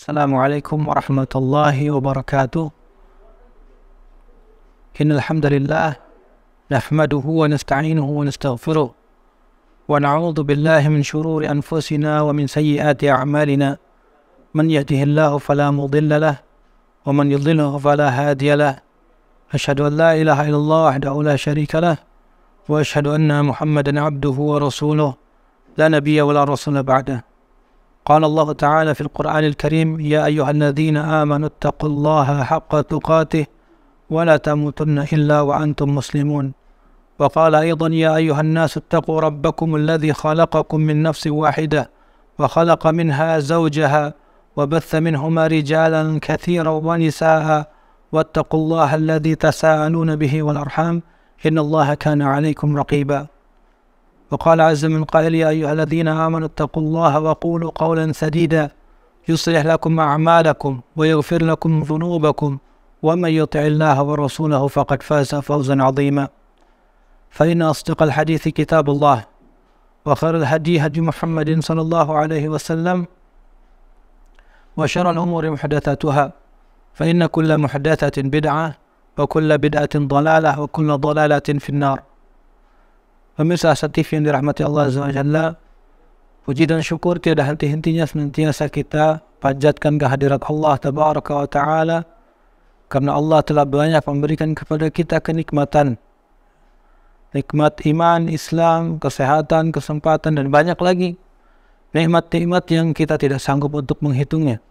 Assalamualaikum warahmatullahi wabarakatuh. Innal hamdalillah nahmaduhu wa nasta'inuhu wa nastaghfiruh wa na'udzu billahi min shururi anfusina wa min sayyiati a'malina. Man yahdihillahu fala mudilla lahu wa man yudlilhu fala hadiya lahu. Asyhadu an la ilaha illallah wahdahu la syarika lahu wa asyhadu anna Muhammadan 'abduhu wa rasuluh la nabiyya wa la rasula ba'dahu. قال الله تعالى في القرآن الكريم يا أيها الذين آمنوا اتقوا الله حق تقاته ولا تموتن إلا وأنتم مسلمون. وقال أيضا يا أيها الناس اتقوا ربكم الذي خلقكم من نفس واحدة وخلق منها زوجها وبث منهما رجالا كثيرا ونساء واتقوا الله الذي تساءلون به والأرحام إن الله كان عليكم رقيبا. وقال عز من قائل يا أيها الذين آمنوا اتقوا الله وقولوا قولا سديدا يصلح لكم أعمالكم ويغفر لكم ذنوبكم ومن يطع الله ورسوله فقد فاز فوزا عظيما. فإن أصدق الحديث كتاب الله وخير الهدي هدي محمد صلى الله عليه وسلم وشر الأمور محدثاتها فإن كل محدثة بدعة وكل بدعة ضلالة وكل ضلالة في النار. Pemirsa Asa TV yang dirahmati Allah Azza wa Jalla, puji dan syukur tiada henti-hentinya senantiasa kita panjatkan kehadirat Allah Tabaraka wa Ta'ala, karena Allah telah banyak memberikan kepada kita kenikmatan, nikmat iman, Islam, kesehatan, kesempatan, dan banyak lagi nikmat-nikmat yang kita tidak sanggup untuk menghitungnya.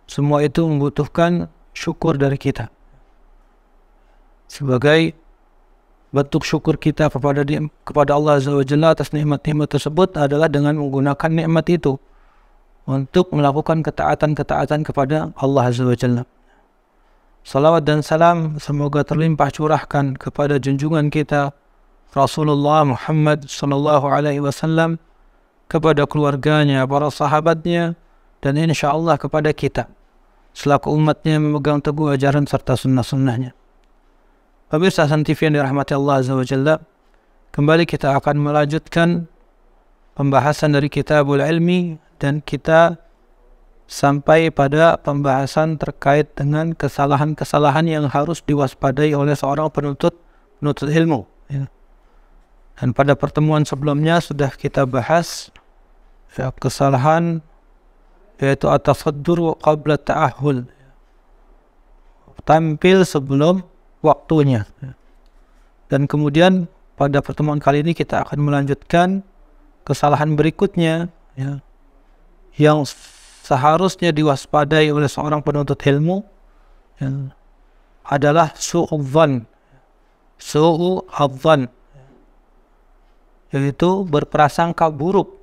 Semua itu membutuhkan syukur dari kita. Sebagai bentuk syukur kita kepada Allah Azza wa Jalla atas nikmat-nikmat tersebut adalah dengan menggunakan nikmat itu untuk melakukan ketaatan-ketaatan kepada Allah Azza wa Jalla. Salawat dan salam semoga terlimpah curahkan kepada junjungan kita Rasulullah Muhammad sallallahu alaihi wasallam, kepada keluarganya, para sahabatnya, dan insyaallah kepada kita selaku umatnya memegang teguh ajaran serta sunnah-sunnahnya. Pemirsa Hasan TV yang dirahmati Allah Azza wa Jalla, kembali kita akan melanjutkan pembahasan dari Kitabul Ilmi, dan kita sampai pada pembahasan terkait dengan kesalahan-kesalahan yang harus diwaspadai oleh seorang penuntut ilmu. Dan pada pertemuan sebelumnya sudah kita bahas kesalahan yaitu at-tasaddur qabla ta'ahul, tampil sebelum waktunya. Dan kemudian pada pertemuan kali ini kita akan melanjutkan kesalahan berikutnya yang seharusnya diwaspadai oleh seorang penuntut ilmu, adalah su'udzan, yaitu berprasangka buruk.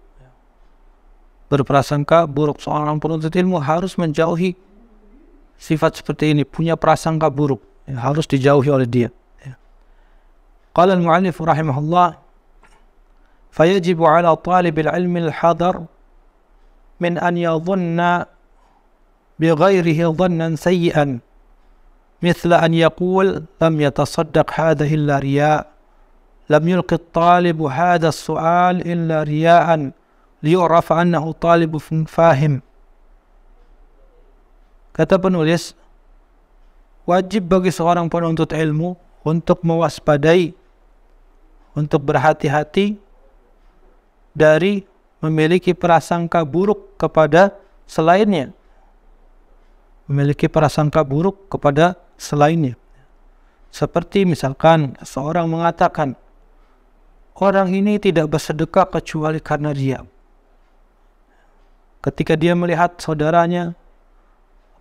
Berprasangka buruk. Seorang penuntut ilmu harus menjauhi sifat seperti ini, punya prasangka buruk, harus dijauhi oleh dia. Qala al-mu'allif rahimahullah, fayajibu ala talibil ilmi al-hadar min an yadhunna bighayrihi dhannan sayyi'an, mithla an yaqul lam yatasaddaq hadha illa riya', lam yulqi at-talibu hadha as-su'al illa riya'an liyu'rafa annahu talibun fahim. Kata penulis, wajib bagi seorang penuntut ilmu untuk mewaspadai, untuk berhati-hati dari memiliki prasangka buruk kepada selainnya. Memiliki prasangka buruk kepada selainnya. Seperti misalkan seorang mengatakan, orang ini tidak bersedekah kecuali karena riya. Ketika dia melihat saudaranya,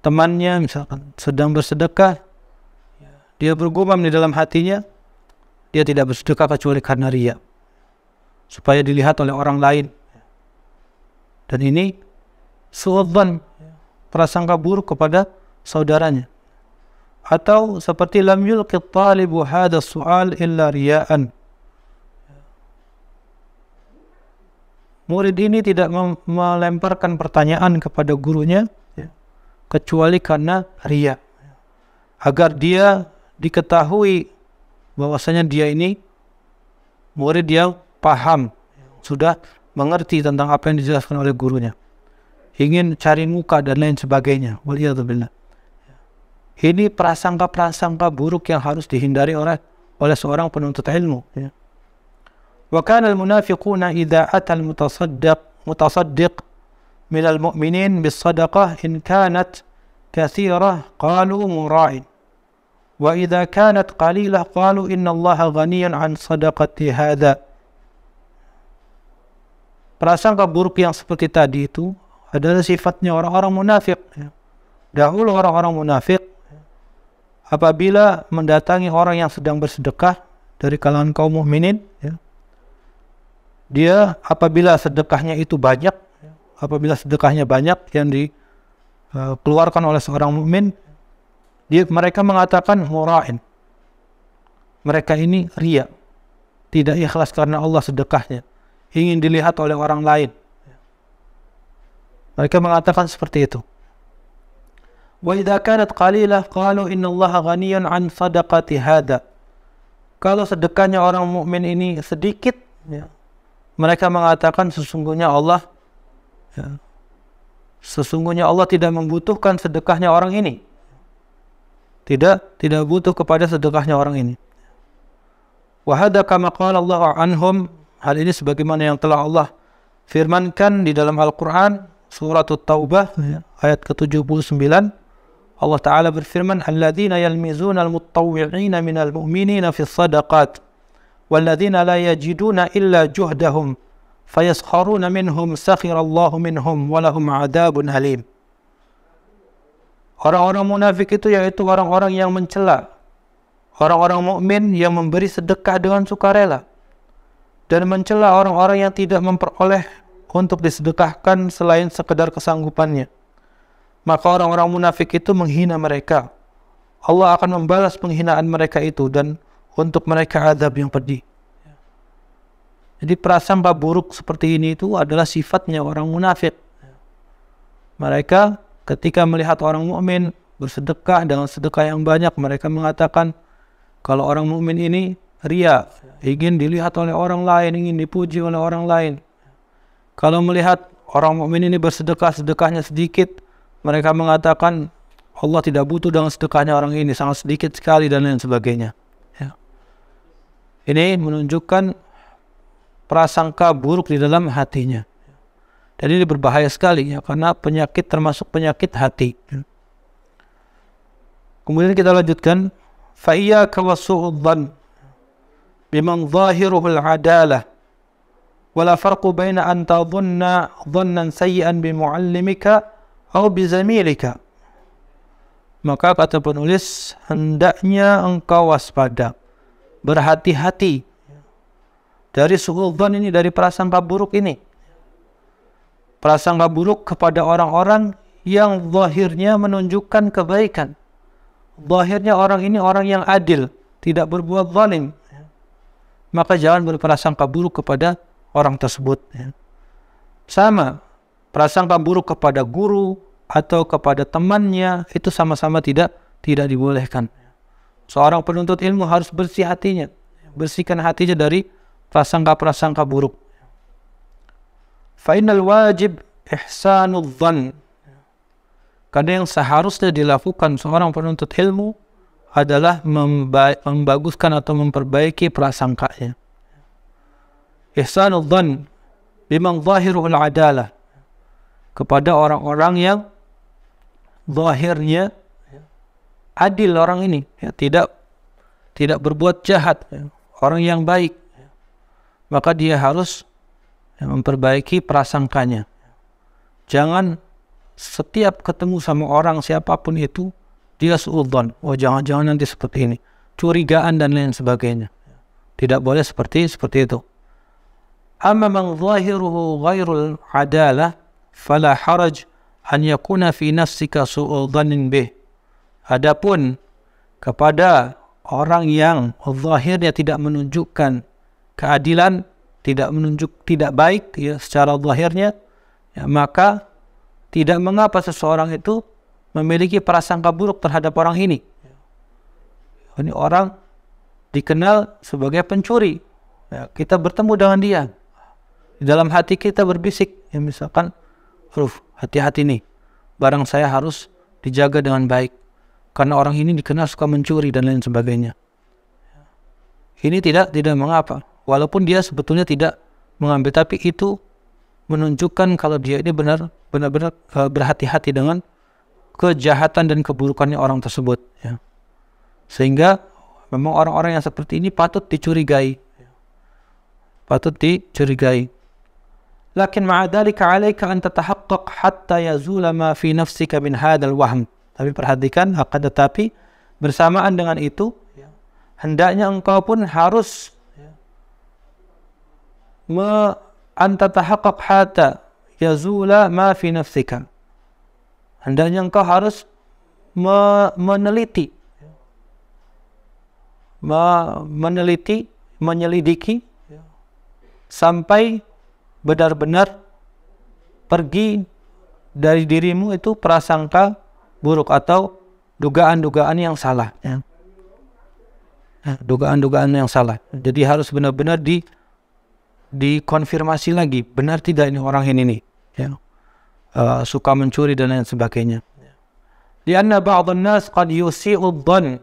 temannya misalkan sedang bersedekah, dia bergumam di dalam hatinya, dia tidak bersedekah kecuali karena riya, supaya dilihat oleh orang lain. Dan ini su'udzan, prasangka buruk kepada saudaranya. Atau seperti lam yulqi talibu hadha su'al illa riya'an, murid ini tidak melemparkan pertanyaan kepada gurunya kecuali karena riya, agar dia diketahui bahwasanya dia ini murid yang paham, sudah mengerti tentang apa yang dijelaskan oleh gurunya. ingin cari muka dan lain sebagainya. Waliyadzubillah. Ini prasangka-prasangka buruk yang harus dihindari oleh seorang penuntut ilmu. Ya. Wa kana al-munafiquna idza ata al-mutasaddiq min al-mu'minin bis-sadaqah in kanat kathirah qalu mura'in. Wa idza kanat qalilah qalu inna Allaha ghaniyyun 'an sadaqati hadha. Prasangka buruk yang seperti tadi itu adalah sifatnya orang-orang munafik. Ya. Dahulu orang-orang munafik apabila mendatangi orang yang sedang bersedekah dari kalangan kaum mukminin, ya, dia apabila sedekahnya itu banyak, apabila sedekahnya banyak yang dikeluarkan oleh seorang mukmin, mereka mengatakan mura'in. Mereka ini riya, tidak ikhlas karena Allah sedekahnya, ingin dilihat oleh orang lain. Mereka mengatakan seperti itu. Wa idza kanat qalilah qalu innallaha ghaniyyun 'an sadaqati hadha. Kalau sedekahnya orang mukmin ini sedikit, ya, mereka mengatakan sesungguhnya Allah tidak membutuhkan sedekahnya orang ini. Tidak butuh kepada sedekahnya orang ini. Wa hadza kama qala Allah anhum, hal ini sebagaimana yang telah Allah firmankan di dalam Al-Qur'an surat At-Taubah ayat ke-79. Allah Ta'ala berfirman, alladzina yalmizuna al-muttawwi'ina minal mu'minina fi sadaqat walladzina la yajiduna illa juhdahum fayaskharuna minhum sakhirallahu minhum walahum adabun halim. Orang-orang munafik itu yaitu orang-orang yang mencela orang-orang mukmin yang memberi sedekah dengan sukarela dan mencela orang-orang yang tidak memperoleh untuk disedekahkan selain sekedar kesanggupannya. Maka orang-orang munafik itu menghina mereka. Allah akan membalas penghinaan mereka itu dan untuk mereka azab yang pedih. Jadi prasangka buruk seperti ini itu adalah sifatnya orang munafik. Mereka ketika melihat orang mukmin bersedekah dengan sedekah yang banyak, mereka mengatakan kalau orang mukmin ini riya, ingin dilihat oleh orang lain, ingin dipuji oleh orang lain. Kalau melihat orang mukmin ini bersedekah, sedekahnya sedikit, mereka mengatakan Allah tidak butuh dengan sedekahnya orang ini, sangat sedikit sekali dan lain sebagainya. Ya. Ini menunjukkan prasangka buruk di dalam hatinya. Dan ini berbahaya sekali, ya, karena penyakit termasuk penyakit hati. Ya. Kemudian kita lanjutkan, fa iyyaka wasu'udz dzan biman zahiruhul adalah wala farqu baina an tadhunna dhannan sayyi'an bi muallimika atau bizamilika. Maka kata penulis, hendaknya engkau waspada, berhati-hati dari suudzon ini, dari prasangka buruk ini. Prasangka buruk kepada orang-orang yang zahirnya menunjukkan kebaikan. Zahirnya orang ini orang yang adil, tidak berbuat zalim. Maka jangan berprasangka buruk kepada orang tersebut. Sama, prasangka buruk kepada guru atau kepada temannya itu sama-sama tidak dibolehkan. Seorang penuntut ilmu harus bersih hatinya, bersihkan hatinya dari prasangka-prasangka buruk. Fa innal wajib ihsanudz dzan. Karena yang seharusnya dilakukan seorang penuntut ilmu adalah membaguskan atau memperbaiki prasangkanya. Ihsanudz dzan biman zahiruhul adalah, kepada orang-orang yang zahirnya adil orang ini, ya, tidak berbuat jahat, ya, orang yang baik, ya. Maka dia harus, ya, memperbaiki prasangkanya. Jangan setiap ketemu sama orang siapapun itu dia suudzon, oh jangan-jangan nanti seperti ini, curigaan dan lain sebagainya. Tidak boleh seperti itu. Amma man zahiruhu ghairul adalah fala haraj an yakuna fi nafsika su'u dhannin bih. Adapun kepada orang yang zahirnya tidak menunjukkan keadilan, tidak baik, ya, secara zahirnya, ya, maka tidak mengapa seseorang itu memiliki prasangka buruk terhadap orang ini. Ini orang dikenal sebagai pencuri, ya, kita bertemu dengan dia, di dalam hati kita berbisik, ya, misalkan hati-hati nih, barang saya harus dijaga dengan baik karena orang ini dikenal suka mencuri dan lain sebagainya. Ini tidak mengapa, walaupun dia sebetulnya tidak mengambil, tapi itu menunjukkan kalau dia ini benar-benar berhati-hati dengan kejahatan dan keburukannya orang tersebut, ya. Sehingga memang orang-orang yang seperti ini patut dicurigai. Lakin ma'a dhalika 'alaika an tatahaqqaq hatta yazula ma fi nafsika min hadzal wahm. Tapi perhatikan, akan tetapi bersamaan dengan itu, hendaknya engkau pun harus an tatahaqqaq hatta yazula ma fi nafsika. Hendaknya engkau harus menyelidiki sampai benar-benar pergi dari dirimu itu prasangka buruk atau dugaan-dugaan yang salah, ya. Dugaan-dugaan yang salah. Jadi harus benar-benar dikonfirmasi lagi, benar tidak ini orang ini nih, ya, suka mencuri dan lain sebagainya. Lianna ba'dhan nas qad yusi'u dhann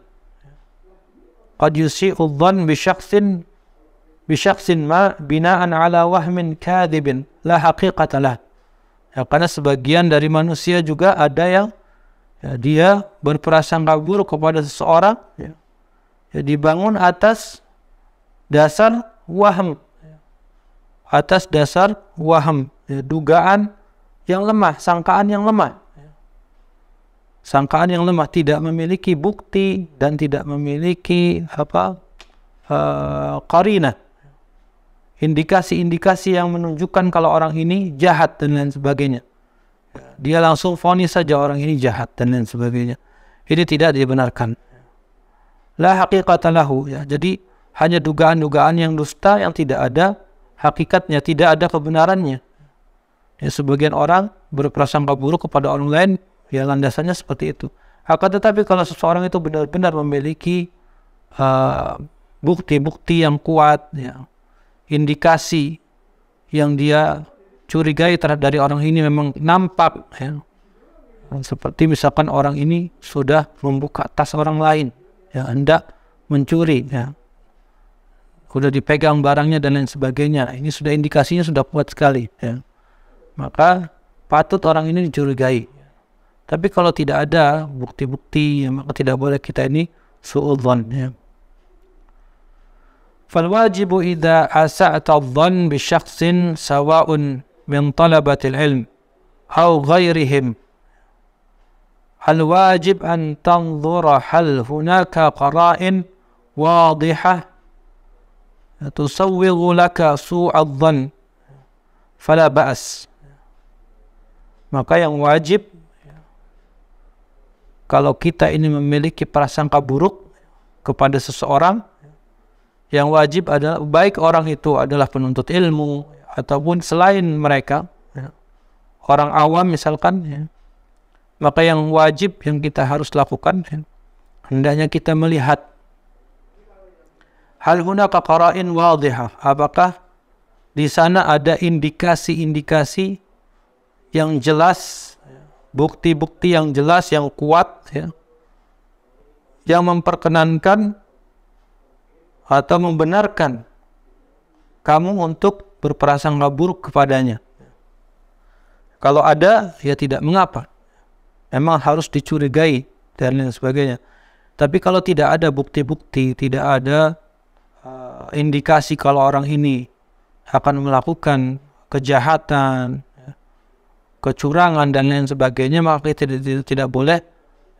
bisyakhsin ma bina'an ala wahmin kadhibin la haqiqata lah. Ya, karena sebagian dari manusia juga ada yang dia berprasangka buruk kepada seseorang, ya, dibangun atas dasar waham, ya, dugaan yang lemah, sangkaan yang lemah, tidak memiliki bukti dan tidak memiliki qarinah, indikasi-indikasi yang menunjukkan kalau orang ini jahat dan lain sebagainya. Dia langsung vonis saja orang ini jahat dan lain sebagainya. Ini tidak dibenarkan. La haqiqata lahu, ya. Jadi hanya dugaan-dugaan yang dusta yang tidak ada hakikatnya, tidak ada kebenarannya. Ya, sebagian orang berprasangka buruk kepada orang lain, ya landasannya seperti itu. Akan tetapi kalau seseorang itu benar-benar memiliki bukti-bukti yang kuat, ya, indikasi yang dia curigai terhadap dari orang ini memang nampak, ya. Seperti misalkan orang ini sudah membuka tas orang lain, ya, hendak mencuri, ya, sudah dipegang barangnya dan lain sebagainya. Ini sudah indikasinya sudah kuat sekali, ya. Maka patut orang ini dicurigai. Tapi kalau tidak ada bukti-bukti, ya, maka tidak boleh kita ini su'udzon, ya. فالواجب إذا أسأت الظن بشخص سواء من طلبة العلم أو غيرهم الواجب أن تنظر هل هناك قرائن واضحة تسوغ لك سوء الظن فلا بأس. Maka yang wajib, kalau kita ini memiliki prasangka buruk kepada seseorang, yang wajib adalah, baik orang itu adalah penuntut ilmu ataupun selain mereka, ya, orang awam misalkan, ya, maka yang wajib yang kita harus lakukan, ya, hendaknya kita melihat hal hunaka qara'in wadhihah, apakah di sana ada indikasi-indikasi yang jelas, bukti-bukti yang jelas, yang kuat, ya, yang memperkenankan atau membenarkan kamu untuk berprasangka buruk kepadanya. Kalau ada, ya tidak mengapa. Memang harus dicurigai dan lain sebagainya. Tapi kalau tidak ada bukti-bukti, tidak ada indikasi kalau orang ini akan melakukan kejahatan, kecurangan dan lain sebagainya, maka kita tidak boleh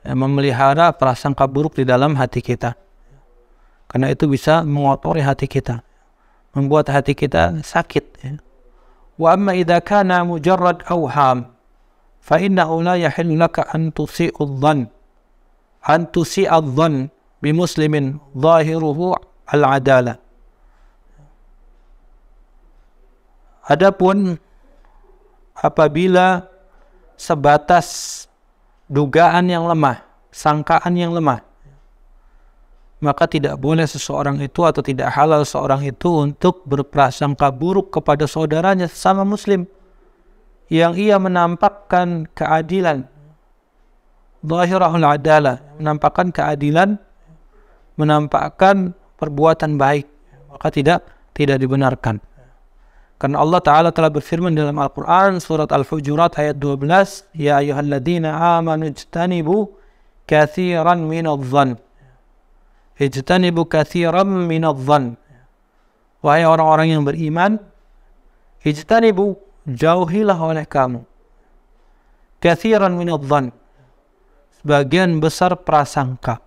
memelihara prasangka buruk di dalam hati kita. Karena itu bisa mengotori hati kita, membuat hati kita sakit, ya. Wa amma idza kana mujarrad awham fa innahu la yahillu laka an tusi'a adh-dhann bi muslimin zahiruhu al-adalah. Adapun apabila sebatas dugaan yang lemah, sangkaan yang lemah, maka tidak boleh seseorang itu atau tidak halal seorang itu untuk berprasangka buruk kepada saudaranya sesama muslim yang ia menampakkan keadilan, zahirahul adalah, menampakkan keadilan, menampakkan perbuatan baik, maka tidak dibenarkan. Karena Allah Ta'ala telah berfirman dalam Al-Quran surat Al-Hujurat ayat 12, ya ayyuhalladzina amanu ijtanibu kathiran minadh-dhann. Ijtanibu kathiran minadh-dhann. Wahai orang-orang yang beriman, ijtanibu, jauhilah oleh kamu, kathiran minadh-dhann, sebagian besar prasangka.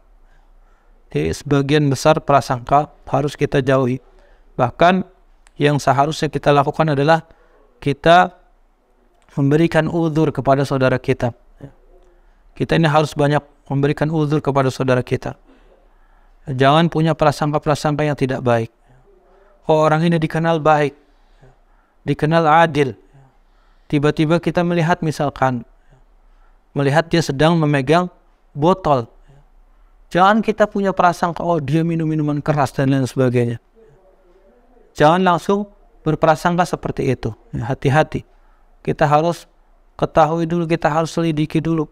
Jadi sebagian besar prasangka harus kita jauhi. Bahkan yang seharusnya kita lakukan adalah kita memberikan uzur kepada saudara kita. Kita ini harus banyak memberikan uzur kepada saudara kita. Jangan punya prasangka-prasangka yang tidak baik. Oh, orang ini dikenal baik, dikenal adil. Tiba-tiba kita melihat misalkan, melihat dia sedang memegang botol. Jangan kita punya prasangka, oh dia minum minuman keras dan lain sebagainya. Jangan langsung berprasangka seperti itu. Hati-hati. Kita harus ketahui dulu, kita harus selidiki dulu.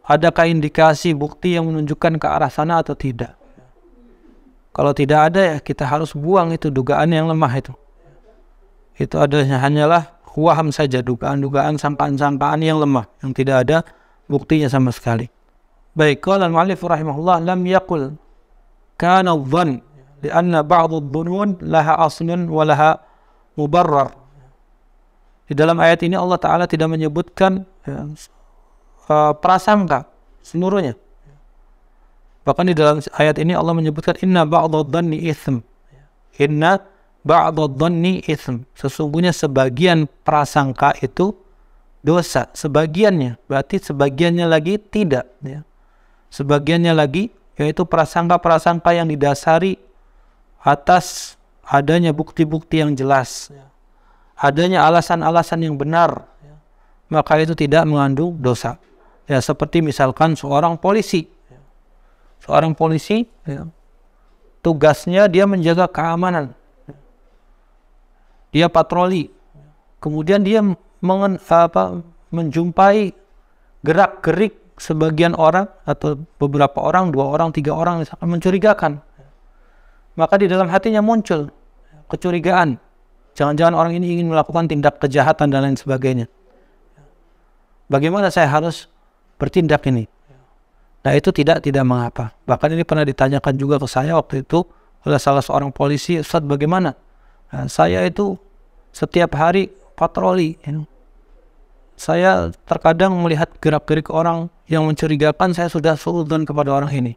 Adakah indikasi, bukti yang menunjukkan ke arah sana atau tidak? Kalau tidak ada, ya kita harus buang itu dugaan yang lemah itu. Itu adanya hanyalah waham saja, dugaan-dugaan, sangkaan-sangkaan yang lemah, yang tidak ada buktinya sama sekali. Baik, qala al-mu'allif rahimahullah, lam yaqul kana adh-dhann li'anna ba'd adh-dhunun laha aslun wa laha mubarrar. Di dalam ayat ini Allah Ta'ala tidak menyebutkan prasangka seluruhnya. Bahkan di dalam ayat ini Allah menyebutkan inna ba'd adh-dhanni itsm. Inna ba'd adh-dhanni itsm. Sesungguhnya sebagian prasangka itu dosa. Sebagiannya, berarti sebagiannya lagi tidak, ya. Sebagiannya lagi yaitu prasangka-prasangka yang didasari atas adanya bukti-bukti yang jelas, adanya alasan-alasan yang benar, maka itu tidak mengandung dosa. Ya, seperti misalkan seorang polisi, ya, tugasnya dia menjaga keamanan, dia patroli, kemudian dia menjumpai gerak-gerik sebagian orang atau beberapa orang, 2 orang, 3 orang misalkan mencurigakan, maka di dalam hatinya muncul kecurigaan, jangan-jangan orang ini ingin melakukan tindak kejahatan dan lain sebagainya. Bagaimana saya harus bertindak ini? Nah, itu tidak mengapa. Bahkan ini pernah ditanyakan juga ke saya waktu itu oleh salah seorang polisi, Ustaz, bagaimana? Nah, saya itu setiap hari patroli, saya terkadang melihat gerak-gerik orang yang mencurigakan, saya sudah suudzon kepada orang ini.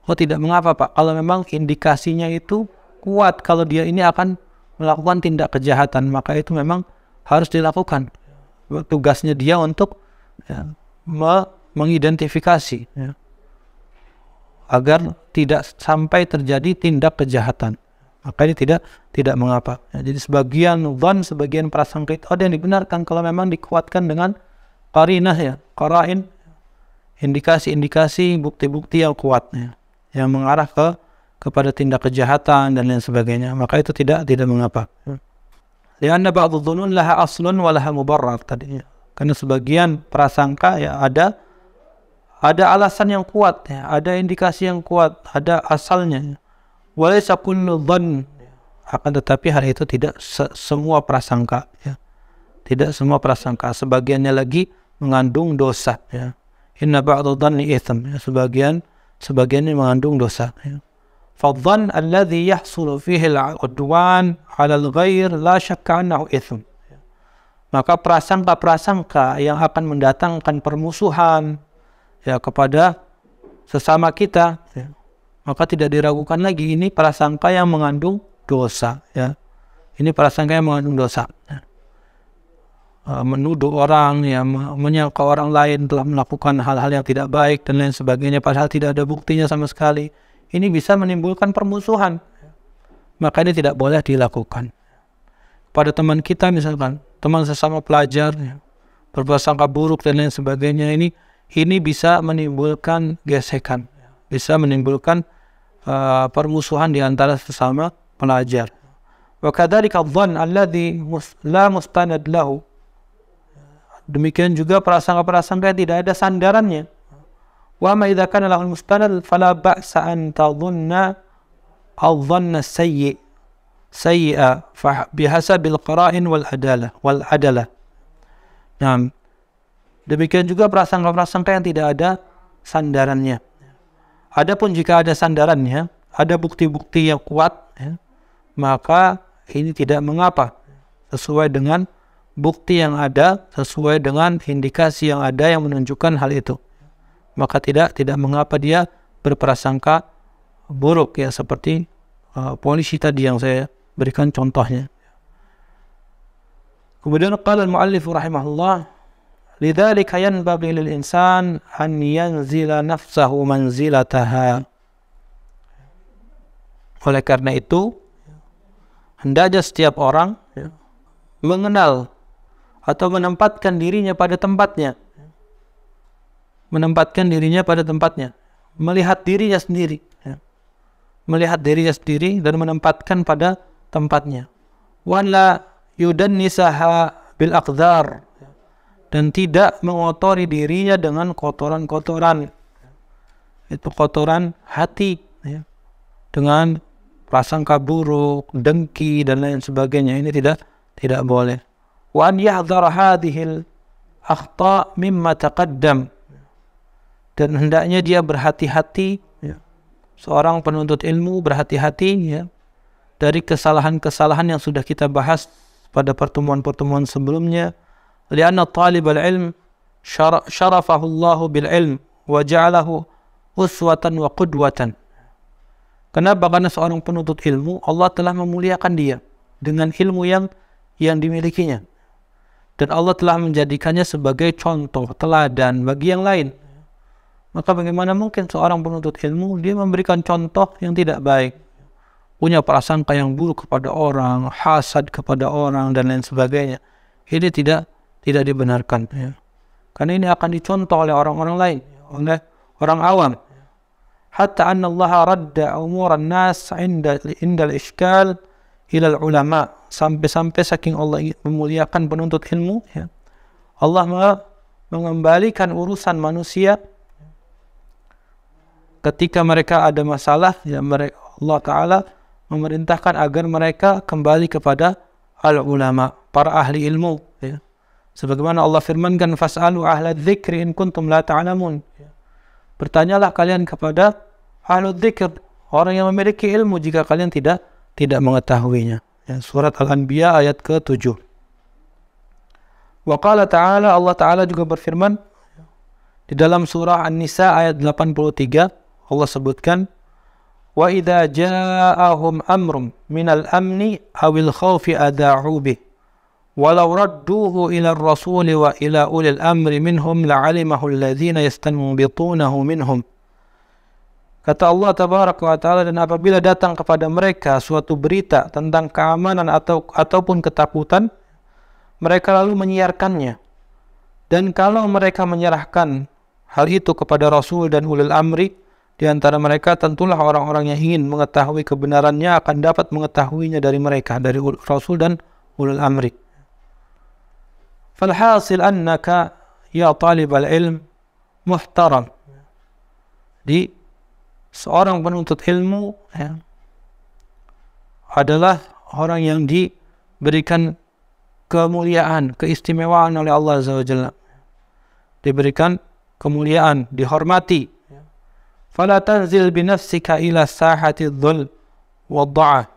Oh, tidak mengapa, Pak. Kalau memang indikasinya itu kuat, kalau dia ini akan melakukan tindak kejahatan, maka itu memang harus dilakukan. Tugasnya dia untuk mengidentifikasi, agar tidak sampai terjadi tindak kejahatan. Maka ini tidak mengapa. Jadi sebagian dzan, sebagian prasangka itu ada yang dibenarkan kalau memang dikuatkan dengan qarinah, qarain, indikasi-indikasi, bukti-bukti yang kuat, yang mengarah kepada tindak kejahatan dan lain sebagainya. Maka itu tidak mengapa. Lianna ba'd adh-dhunun laha aslun wa laha mubarrar tadinya. Karena sebagian prasangka ada alasan yang kuat, ada indikasi yang kuat, ada asalnya. Walaysa kullu dhann, akan tetapi hal itu tidak semua prasangka, tidak semua prasangka, sebagiannya lagi mengandung dosa, inna ba'd dhanni itsm, sebagiannya mengandung dosa, fadh-dhann alladhi yahsulu fihi al-'udwan 'ala al-ghair la syakka annahu itsm. Maka prasangka-prasangka yang akan mendatangkan permusuhan kepada sesama kita, maka tidak diragukan lagi ini prasangka yang mengandung dosa, Ini prasangka yang mengandung dosa. Menuduh orang, menyangka orang lain telah melakukan hal-hal yang tidak baik dan lain sebagainya, padahal tidak ada buktinya sama sekali. Ini bisa menimbulkan permusuhan. Maka ini tidak boleh dilakukan. Pada teman kita misalkan, teman sesama pelajar, berprasangka buruk dan lain sebagainya, ini bisa menimbulkan gesekan, bisa menimbulkan permusuhan di antara sesama pelajar. Wa kadzalika adh-dhann alladhi la mustanad lahu Demikian juga prasangka-prasangka yang tidak ada sandarannya. Wa ma idza kana lahul mustanad fala ba'sa an tadhunna adh-dhanna sayyi'a fa bihasabil qara'in wal adalah. Nah, demikian juga prasangka-prasangka yang tidak ada sandarannya. Adapun jika ada sandarannya, ada bukti-bukti yang kuat, ya, maka ini tidak mengapa, sesuai dengan bukti yang ada, sesuai dengan indikasi yang ada yang menunjukkan hal itu. Maka tidak mengapa dia berprasangka buruk, ya, seperti polisi tadi yang saya berikan contohnya. Kemudian qala al-muallif rahimahullah, lidzalika yanbaghi lil insan an yanzila nafsahu manzilataha. Oleh karena itu, hendaknya setiap orang, ya, mengenal atau menempatkan dirinya pada tempatnya. Menempatkan dirinya pada tempatnya. Melihat dirinya sendiri. Ya. Melihat dirinya sendiri dan menempatkan pada tempatnya. Wala yudannisaha bil aqdar. Dan tidak mengotori dirinya dengan kotoran-kotoran. Itu kotoran hati. Ya. Dengan prasangka buruk, dengki, dan lain sebagainya. Ini tidak boleh. Wa an yahdhara hadhil akhta' mimma taqaddam. Dan hendaknya dia berhati-hati, ya, seorang penuntut ilmu berhati-hati, ya, dari kesalahan-kesalahan yang sudah kita bahas pada pertemuan-pertemuan sebelumnya. Lianna talibal ilm syarafahu Allah bil ilm wa ja'alahu uswatan wa qudwatan. Kenapa? Karena seorang penuntut ilmu, Allah telah memuliakan dia dengan ilmu yang dimilikinya. Dan Allah telah menjadikannya sebagai contoh, teladan bagi yang lain. Maka bagaimana mungkin seorang penuntut ilmu dia memberikan contoh yang tidak baik, punya prasangka yang buruk kepada orang, hasad kepada orang, dan lain sebagainya. Ini tidak dibenarkan, ya. Karena ini akan dicontoh oleh orang-orang lain, oleh orang awam. Hatta anna Allah radda umuran nas inda al-ishkal ila al-ulama. Sampai saking Allah memuliakan penuntut ilmu, ya, Allah mengembalikan urusan manusia ketika mereka ada masalah, ya, Allah Ta'ala memerintahkan agar mereka kembali kepada al-ulama, para ahli ilmu, ya. Sebagaimana Allah firmankan, fas'alu ahla dzikri in kuntum la ta'lamun. Bertanyalah kalian kepada ahlu dzikr, orang yang memiliki ilmu, jika kalian tidak mengetahuinya. Ya, surat Al-Anbiya ayat ke-7. Wa qala ta'ala, Allah Ta'ala juga berfirman di dalam surah An-Nisa ayat 83, Allah sebutkan, wa idza ja'ahum amrun minal amni awil khawfi adha'u bih walau radduhu ila ar-rasuli wa ila ulil amri minhum la'alimahu alladhina yastanbitunahu minhum. Kata Allah tabaraka wa ta'ala, dan apabila datang kepada mereka suatu berita tentang keamanan ataupun ketakutan, mereka lalu menyiarkannya. Dan kalau mereka menyerahkan hal itu kepada Rasul dan ulil amri di antara mereka, tentulah orang-orang yang ingin mengetahui kebenarannya akan dapat mengetahuinya dari mereka, dari Rasul dan ulul amri. Falhasil annaka ya talibal ilm muhtaram. Di seorang penuntut ilmu, ya, adalah orang yang diberikan kemuliaan, keistimewaan oleh Allah Azza wa Jalla. Diberikan kemuliaan, dihormati. Fala tanzil binafsika ila sahati dhul wa dha'ah.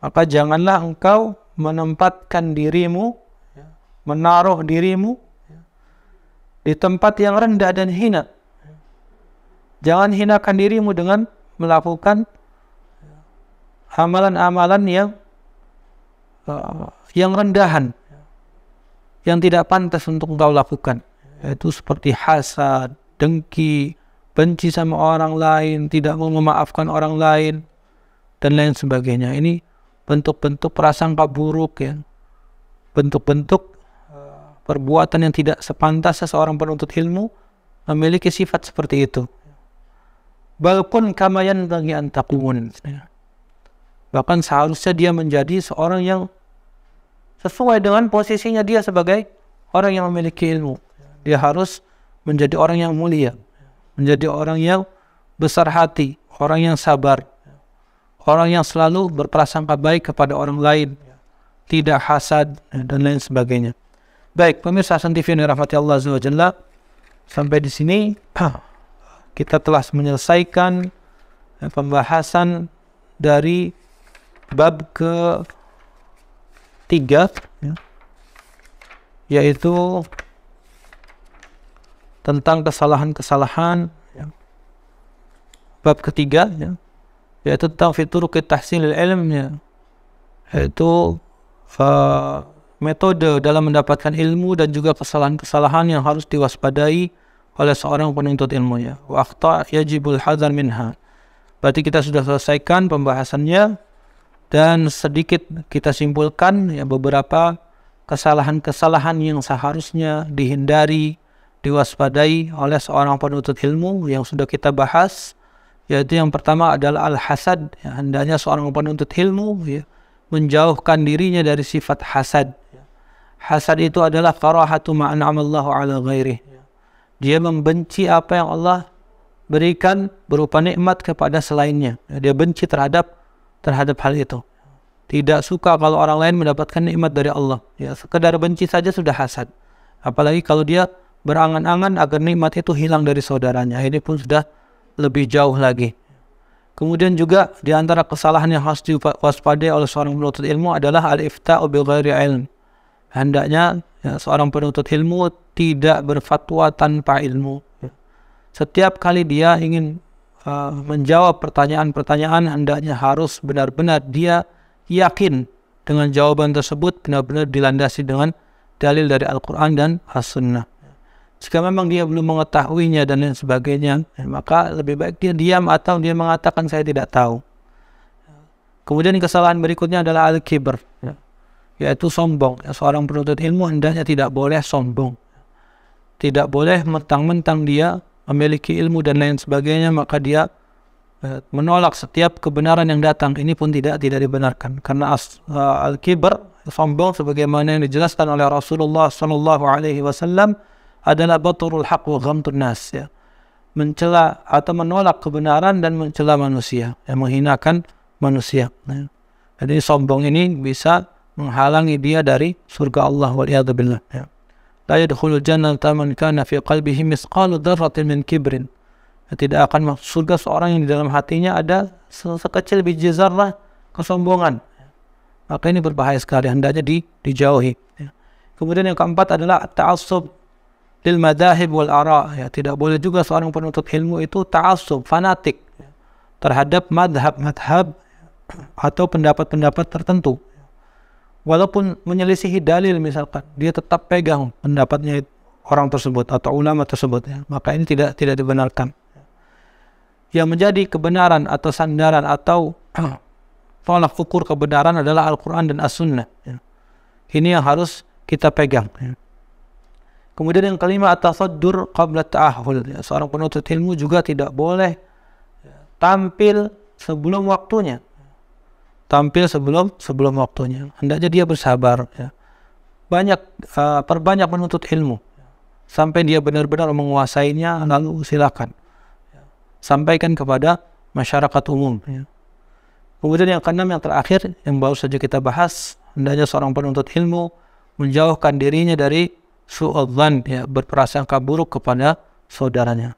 Maka janganlah engkau menempatkan dirimu, menaruh dirimu di tempat yang rendah dan hina. Jangan hinakan dirimu dengan melakukan amalan-amalan yang rendahan, yang tidak pantas untuk engkau lakukan, yaitu seperti hasad, dengki, benci sama orang lain, tidak mau memaafkan orang lain, dan lain sebagainya. Ini bentuk-bentuk prasangka buruk, ya, bentuk-bentuk perbuatan yang tidak sepantasnya seorang penuntut ilmu memiliki sifat seperti itu. Balkun kama yanbaghi an takun. Bahkan seharusnya dia menjadi seorang yang sesuai dengan posisinya dia sebagai orang yang memiliki ilmu. Dia harus menjadi orang yang mulia, menjadi orang yang besar hati, orang yang sabar, orang yang selalu berprasangka baik kepada orang lain, tidak hasad dan lain sebagainya. Baik, pemirsa Hasan TV yang dirahmati Allah Azza wa Jalla, sampai di sini kita telah menyelesaikan pembahasan dari bab ke-3, yaitu tentang kesalahan-kesalahan. Bab ketiga, yaitu tentang fituruk tahsilil ilm, yaitu metode dalam mendapatkan ilmu dan juga kesalahan-kesalahan yang harus diwaspadai oleh seorang penuntut ilmu. Wa akhta yajibul hadzar minha. Berarti kita sudah selesaikan pembahasannya, dan sedikit kita simpulkan beberapa kesalahan-kesalahan yang seharusnya dihindari, diwaspadai oleh seorang penuntut ilmu yang sudah kita bahas. Yaitu yang pertama adalah al-hasad. Hendaknya seorang penuntut ilmu menjauhkan dirinya dari sifat hasad. Hasad itu adalah karahatu ma'an'amallahu ala ghairih. Dia membenci apa yang Allah berikan berupa nikmat kepada selainnya. Dia benci terhadap hal itu. Tidak suka kalau orang lain mendapatkan nikmat dari Allah. Sekedar benci saja sudah hasad. Apalagi kalau dia berangan-angan agar nikmat itu hilang dari saudaranya. Ini pun sudah lebih jauh lagi. Kemudian juga di antara kesalahan yang harus diwaspadai oleh seorang penuntut ilmu adalah al-ifta'u bi ghairi ilm. Hendaknya seorang penuntut ilmu tidak berfatwa tanpa ilmu. Setiap kali dia ingin menjawab pertanyaan-pertanyaan, hendaknya harus benar-benar dia yakin dengan jawaban tersebut benar-benar dilandasi dengan dalil dari Al-Quran dan As-Sunnah. Jika memang dia belum mengetahuinya dan lain sebagainya, maka lebih baik dia diam atau dia mengatakan saya tidak tahu. Kemudian kesalahan berikutnya adalah al-kibr, yaitu sombong. Seorang penuntut ilmu hendaknya tidak boleh sombong. Tidak boleh mentang-mentang dia memiliki ilmu dan lain sebagainya, maka dia menolak setiap kebenaran yang datang. Ini pun tidak dibenarkan. Karena al-kibr, sombong, sebagaimana yang dijelaskan oleh Rasulullah SAW, adalah baturul haq wa ghamtun nas, mencela atau menolak kebenaran dan mencela manusia, menghinakan manusia. Jadi sombong ini bisa menghalangi dia dari surga Allah waliyadzubillah. La yadkhulul jannata man kana fi qalbihi misqalu dzarratin min kibrin. Tidak akan masuk surga seorang yang di dalam hatinya ada sekecil biji zarrah kesombongan. Maka ini berbahaya sekali, hendaknya dijauhi. Kemudian yang keempat adalah ta'assub lil madahib wal ara. Tidak boleh juga seorang penuntut ilmu itu ta'assub, fanatik terhadap madhab atau pendapat-pendapat tertentu. Walaupun menyelisihi dalil misalkan, dia tetap pegang pendapatnya orang tersebut atau ulama tersebut, maka ini tidak dibenarkan. Yang menjadi kebenaran atau sandaran atau tolak ukur kebenaran adalah Al-Quran dan As-Sunnah. Ini yang harus kita pegang. Kemudian yang kelima, at-tasaddur qabla ta'ahul. Seorang penuntut ilmu juga tidak boleh tampil sebelum waktunya. Tampil sebelum waktunya. Hendaknya dia bersabar. Perbanyak menuntut ilmu sampai dia benar-benar menguasainya, lalu silakan sampaikan kepada masyarakat umum. Kemudian yang keenam, yang terakhir, yang baru saja kita bahas, hendaknya seorang penuntut ilmu menjauhkan dirinya dari su'udzan, berprasangka buruk kepada saudaranya.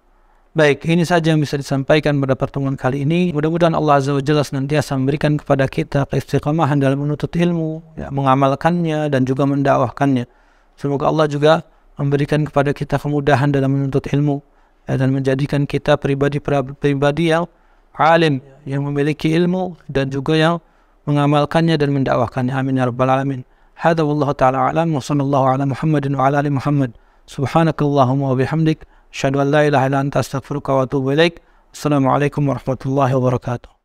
Baik, ini saja yang bisa disampaikan pada pertemuan kali ini. Mudah-mudahan Allah Azza wa Jalla senantiasa memberikan kepada kita keistiqamahan dalam menuntut ilmu, mengamalkannya dan juga mendakwahkannya. Semoga Allah juga memberikan kepada kita kemudahan dalam menuntut ilmu, dan menjadikan kita pribadi yang alim, yang memiliki ilmu dan juga yang mengamalkannya dan mendakwahkannya. Amin ya rabbal alamin. Hadza wallahu ta'ala a'lam wa sallallahu ala Muhammadin wa ala ali Muhammad. Subhanakallahumma wa bihamdik, asyhadu an la ilaha illa anta astaghfiruka wa atubu ilaik. Assalamualaikum warahmatullahi wabarakatuh.